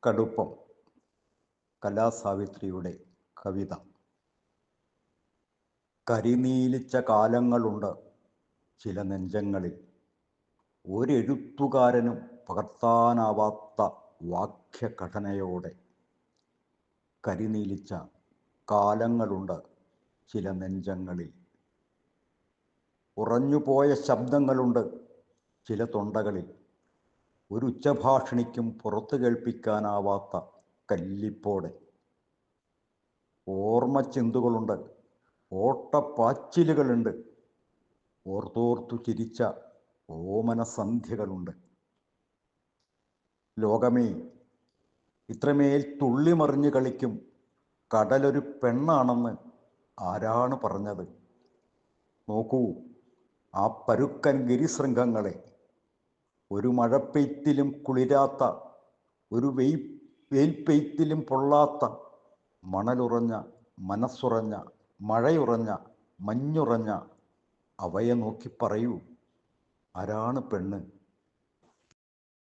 കടുപ്പം കലാസാവിത്രിയുടെ കവിത. കരിനീലിച്ച കാലങ്ങളുണ്ട് ചില നെഞ്ചങ്ങളിൽ, ഒരെഴുത്തുകാരനും പകർത്താനാവാത്ത വാക്യഘടനയോടെ. കരിനീലിച്ച കാലങ്ങളുണ്ട് ചില നെഞ്ചങ്ങളിൽ, ഉറഞ്ഞുപോയ ശബ്ദങ്ങളുണ്ട് ചില തൊണ്ടകളിൽ, ഒരു ഉച്ചഭാഷിണിക്കും പുറത്തു കേൾപ്പിക്കാനാവാത്ത കല്ലിപ്പോടെ. ഓർമ്മച്ചിന്തുകളുണ്ട്, ഓട്ടപ്പാച്ചിലുകളുണ്ട്, ഓർത്തോർത്തു ചിരിച്ച ഓമനസന്ധ്യകളുണ്ട്. ലോകമേ, ഇത്രമേൽ തുള്ളിമറിഞ്ഞ് കളിക്കും കടലൊരു പെണ്ണാണെന്ന് ആരാണ് പറഞ്ഞത്? നോക്കൂ ആ പരുക്കൻ ഗിരിശൃംഗങ്ങളെ, ഒരു മഴപ്പെയ്ത്തിലും കുളിരാത്ത, ഒരു വെയിൽപ്പെയ്ത്തിലും പൊള്ളാത്ത, മണലുറഞ്ഞ, മനസ്സുറഞ്ഞ, മഴയുറഞ്ഞ, മഞ്ഞുറഞ്ഞ അവയെ നോക്കി പറയൂ, ആരാണ് പെണ്ണ്?